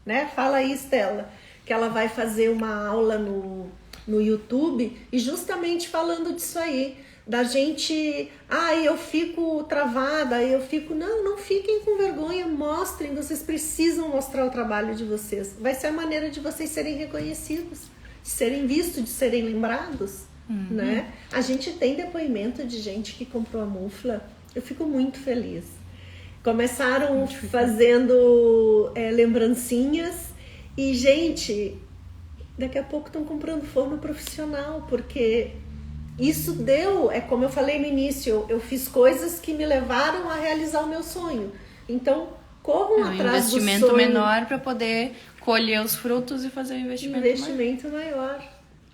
né? Fala aí, Estela, que ela vai fazer uma aula no YouTube e justamente falando disso aí, da gente, eu fico travada, não fiquem com vergonha, mostrem, vocês precisam mostrar o trabalho de vocês, vai ser a maneira de vocês serem reconhecidos, de serem vistos, de serem lembrados, né? A gente tem depoimento de gente que comprou a mufla, eu fico muito feliz. Começaram fazendo lembrancinhas e, gente, daqui a pouco estão comprando forno profissional, porque isso como eu falei no início, eu fiz coisas que me levaram a realizar o meu sonho. Então, corram atrás do sonho. Um investimento menor para poder colher os frutos e fazer um investimento maior.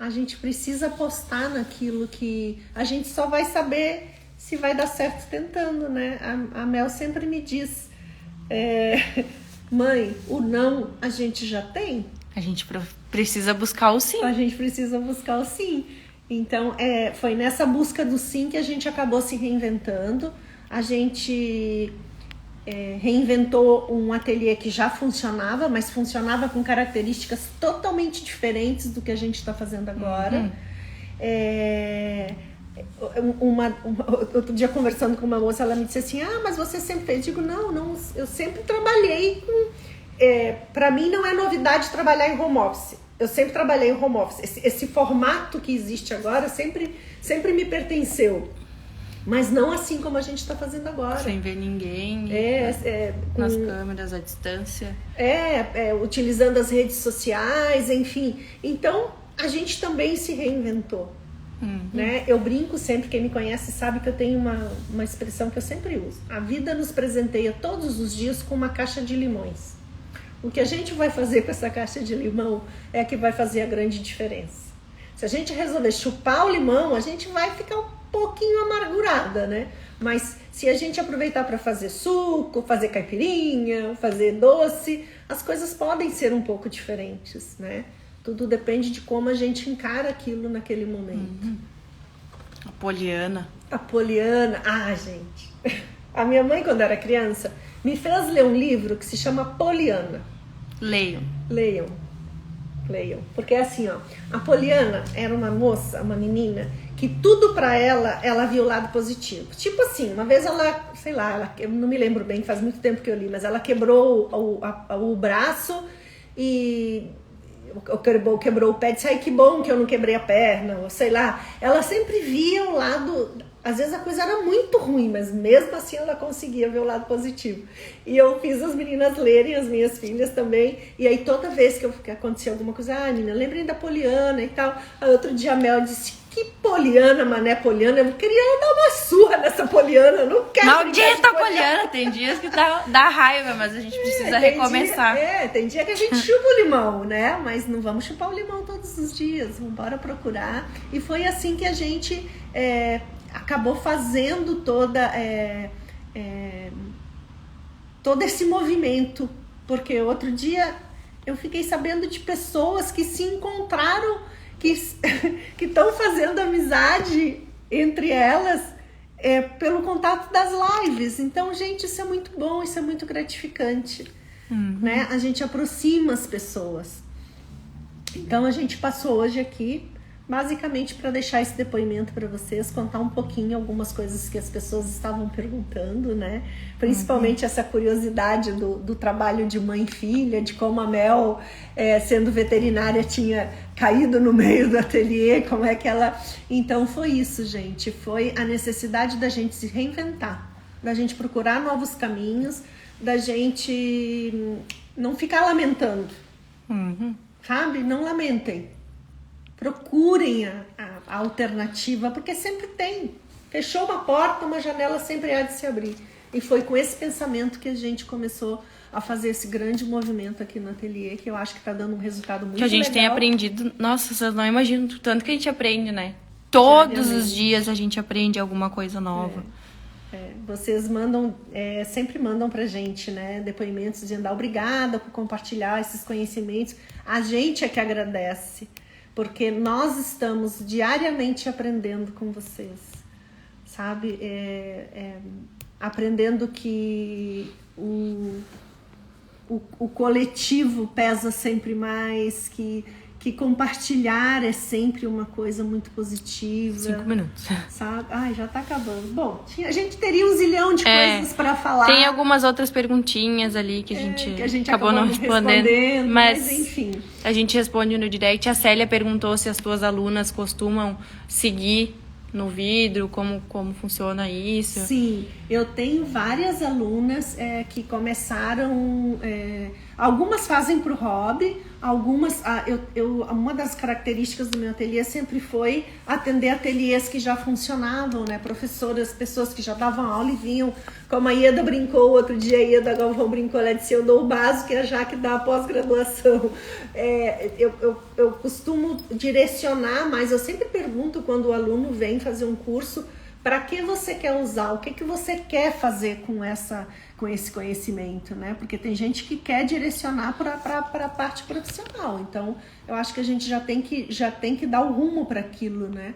A gente precisa apostar naquilo que a gente só vai saber se vai dar certo tentando, né? A Mel sempre me diz, mãe, o não a gente já tem. A gente precisa buscar o sim. A gente precisa buscar o sim. Então, foi nessa busca do sim que a gente acabou se reinventando. A gente reinventou um ateliê que já funcionava, mas funcionava com características totalmente diferentes do que a gente está fazendo agora. Outro dia conversando com uma moça, ela me disse assim, mas você sempre fez? Eu digo, não, eu sempre trabalhei com... para mim não é novidade trabalhar em home office. Eu sempre trabalhei em home office. Esse formato que existe agora sempre me pertenceu. Mas não assim como a gente está fazendo agora. Sem ver ninguém, nas câmeras, à distância. Utilizando as redes sociais, enfim. Então, a gente também se reinventou. Né? Eu brinco sempre, quem me conhece sabe que eu tenho uma expressão que eu sempre uso. A vida nos presenteia todos os dias com uma caixa de limões. O que a gente vai fazer com essa caixa de limão é que vai fazer a grande diferença. Se a gente resolver chupar o limão, a gente vai ficar um pouquinho amargurada, né? Mas se a gente aproveitar para fazer suco, fazer caipirinha, fazer doce, as coisas podem ser um pouco diferentes, né? Tudo depende de como a gente encara aquilo naquele momento. A Poliana. Gente. A minha mãe, quando era criança, me fez ler um livro que se chama Poliana. Leiam. Porque é assim, a Poliana era uma moça, uma menina, que tudo pra ela via o lado positivo. Tipo assim, uma vez eu não me lembro bem, faz muito tempo que eu li, mas ela quebrou o braço e quebrou o pé, disse, ai que bom que eu não quebrei a perna, ou sei lá. Ela sempre via o lado... Às vezes a coisa era muito ruim, mas mesmo assim ela conseguia ver o lado positivo. E eu fiz as meninas lerem, as minhas filhas também. E aí toda vez que acontecia alguma coisa, menina, lembrem da Poliana e tal. Aí outro dia a Mel disse, que Poliana, mané Poliana. Eu queria dar uma surra nessa Poliana, eu não quero. Maldita Poliana, tem dias que dá raiva, mas a gente precisa recomeçar. Tem dia que a gente chupa o limão, né? Mas não vamos chupar o limão todos os dias, vamos embora procurar. E foi assim que a gente... acabou fazendo todo esse movimento, porque outro dia eu fiquei sabendo de pessoas que se encontraram, que estão fazendo amizade entre elas pelo contato das lives. Então, gente, isso é muito bom, isso é muito gratificante, né? A gente aproxima as pessoas. Então, a gente passou hoje aqui basicamente para deixar esse depoimento para vocês, contar um pouquinho algumas coisas que as pessoas estavam perguntando, né? Principalmente essa curiosidade do trabalho de mãe e filha, de como a Mel, sendo veterinária, tinha caído no meio do ateliê, como é que ela... Então foi isso, gente, foi a necessidade da gente se reinventar, da gente procurar novos caminhos, da gente não ficar lamentando, sabe? Não lamentem. Procurem a alternativa, porque sempre tem. Fechou uma porta, uma janela sempre há de se abrir. E foi com esse pensamento que a gente começou a fazer esse grande movimento aqui no ateliê, que eu acho que está dando um resultado muito legal. Que a gente tem aprendido... Nossa, vocês não imaginam o tanto que a gente aprende, né? Todos os dias a gente aprende alguma coisa nova. Vocês sempre mandam pra gente, né, depoimentos dizendo obrigada por compartilhar esses conhecimentos. A gente é que agradece. Porque nós estamos diariamente aprendendo com vocês, sabe? Aprendendo que o coletivo pesa sempre mais, que compartilhar é sempre uma coisa muito positiva. 5 minutos. Sabe? Ai, já tá acabando. Bom, a gente teria um zilhão de coisas para falar. Tem algumas outras perguntinhas ali que a gente acabou não respondendo. Mas enfim. A gente responde no direct. A Célia perguntou se as tuas alunas costumam seguir no vidro, como funciona isso. Sim, eu tenho várias alunas que começaram... algumas fazem para o hobby, algumas... uma das características do meu ateliê sempre foi atender ateliês que já funcionavam, né? Professoras, pessoas que já davam aula e vinham, como a Ieda brincou outro dia, a Ieda Galvão brincou, ela disse, eu dou o básico e a Jaque dá a pós-graduação. Eu costumo direcionar, mas eu sempre pergunto quando o aluno vem fazer um curso, para que você quer usar, o que você quer fazer com esse conhecimento, né? Porque tem gente que quer direcionar para a parte profissional, então eu acho que a gente já tem que dar o rumo para aquilo, né?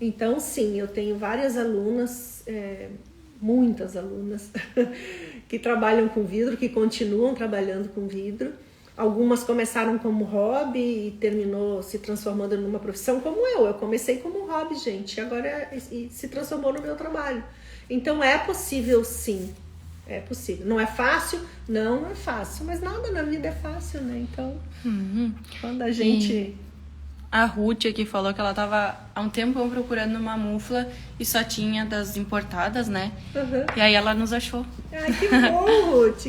Então sim, eu tenho várias alunas, muitas alunas, que trabalham com vidro, que continuam trabalhando com vidro. Algumas começaram como hobby e terminou se transformando numa profissão, como eu. Eu comecei como hobby, gente, agora se transformou no meu trabalho. Então é possível, sim. É possível. Não é fácil? Não é fácil. Mas nada na vida é fácil, né? Então, quando a gente... A Ruth aqui falou que ela tava há um tempão procurando uma mufla e só tinha das importadas, né? Uhum. E aí ela nos achou. Ai, que bom, Ruth.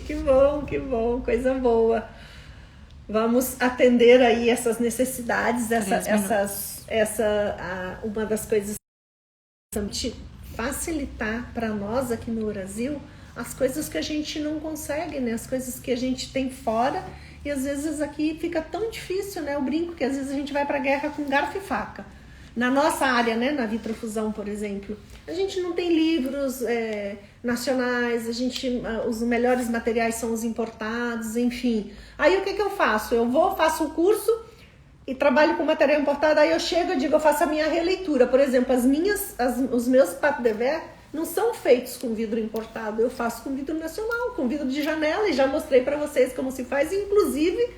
Que bom. Coisa boa. Vamos atender aí essas necessidades, uma das coisas que facilitar para nós aqui no Brasil as coisas que a gente não consegue, né? As coisas que a gente tem fora e às vezes aqui fica tão difícil, né? Eu brinco que às vezes a gente vai para a guerra com garfo e faca. Na nossa área, né? Na vitrofusão, por exemplo, a gente não tem livros nacionais, os melhores materiais são os importados, enfim. Aí o que eu faço? Eu faço o curso e trabalho com material importado, aí eu chego e digo, eu faço a minha releitura. Por exemplo, os meus pattes de verre não são feitos com vidro importado, eu faço com vidro nacional, com vidro de janela, e já mostrei para vocês como se faz, inclusive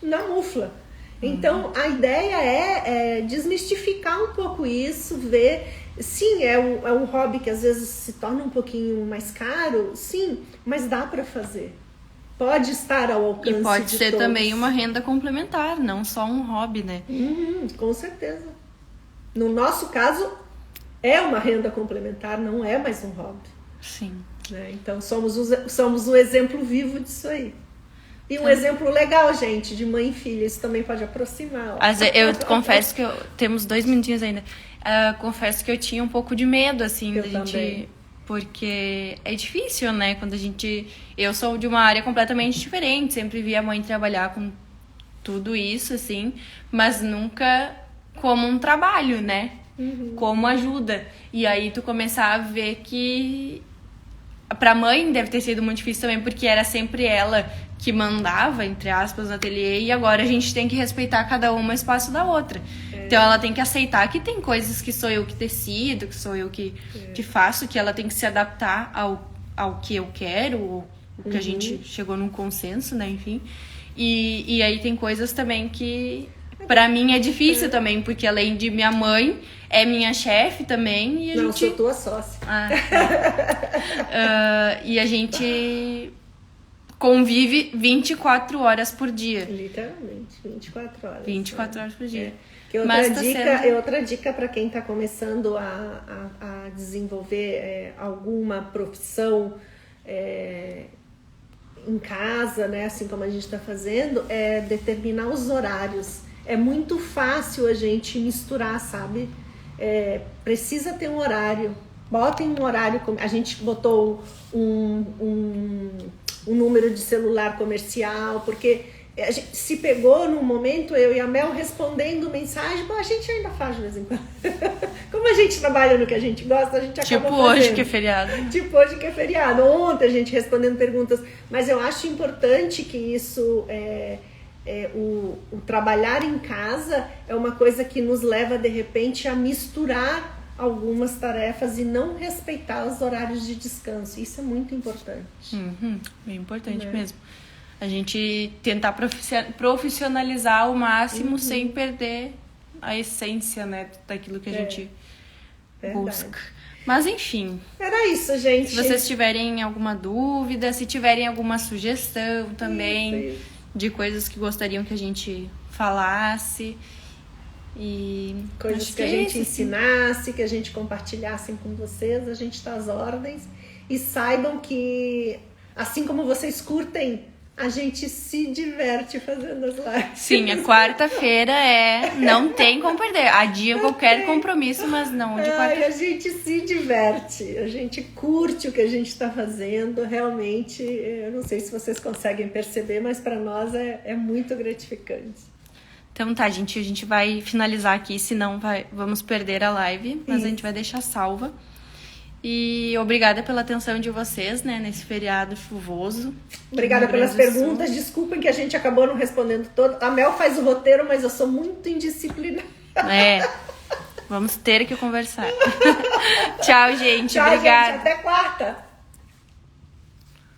na mufla. Então, a ideia é desmistificar um pouco isso, ver... Sim, é um hobby que às vezes se torna um pouquinho mais caro, sim, mas dá para fazer. Pode estar ao alcance de E pode ser todos. também uma renda complementar, não só um hobby, né? Com certeza. No nosso caso, é uma renda complementar, não é mais um hobby. Sim. Né? Então, somos o exemplo vivo disso aí. E um exemplo legal, gente, de mãe e filha. Isso também pode aproximar. Eu confesso que temos 2 minutinhos ainda. Confesso que eu tinha um pouco de medo, assim, eu da gente... também. Porque é difícil, né? Quando eu sou de uma área completamente diferente. Sempre vi a mãe trabalhar com tudo isso, assim. Mas nunca como um trabalho, né? Como ajuda. E aí tu começar a ver que... Pra mãe deve ter sido muito difícil também, porque era sempre ela que mandava, entre aspas, no ateliê, e agora a gente tem que respeitar cada uma o espaço da outra. Então ela tem que aceitar que tem coisas que sou eu que decido, que sou eu que faço, que ela tem que se adaptar ao que eu quero, o que a gente chegou num consenso, né, enfim. E aí tem coisas também que pra mim é difícil também, porque além de minha mãe, é minha chefe também. E Não, sou tua sócia. E a gente convive 24 horas por dia. Literalmente, 24 horas. 24 horas por dia. Que outra dica para quem está começando a desenvolver alguma profissão em casa, né, assim como a gente está fazendo, é determinar os horários. É muito fácil a gente misturar, sabe? Precisa ter um horário. Botem um horário. A gente botou um número de celular comercial, porque a gente se pegou num momento, eu e a Mel respondendo mensagem, a gente ainda faz de vez em quando. Como a gente trabalha no que a gente gosta, a gente acaba fazendo. Hoje que é feriado. Tipo hoje que é feriado. Ontem a gente respondendo perguntas. Mas eu acho importante que isso... o trabalhar em casa é uma coisa que nos leva, de repente, a misturar algumas tarefas e não respeitar os horários de descanso. Isso é muito importante. Bem importante mesmo. A gente tentar profissionalizar ao máximo sem perder a essência, né, daquilo que a gente busca. Mas enfim. Era isso, gente. Se vocês tiverem alguma dúvida, se tiverem alguma sugestão também isso. de coisas que gostariam que a gente falasse. E coisas que a gente ensinasse, que a gente compartilhasse com vocês, a gente está às ordens. E saibam que, assim como vocês curtem, a gente se diverte fazendo as lives. Sim, a quarta-feira não tem como perder. Adia qualquer compromisso, mas não de quarta-feira. A gente se diverte, a gente curte o que a gente está fazendo. Realmente, eu não sei se vocês conseguem perceber, mas para nós é muito gratificante. Então tá, gente, a gente vai finalizar aqui, senão vamos perder a live, mas a gente vai deixar salva. E obrigada pela atenção de vocês, né, nesse feriado chuvoso. Obrigada pelas perguntas, desculpem que a gente acabou não respondendo todo. A Mel faz o roteiro, mas eu sou muito indisciplinada. Vamos ter que conversar. Tchau, gente, Tchau, obrigada. gente, até quarta.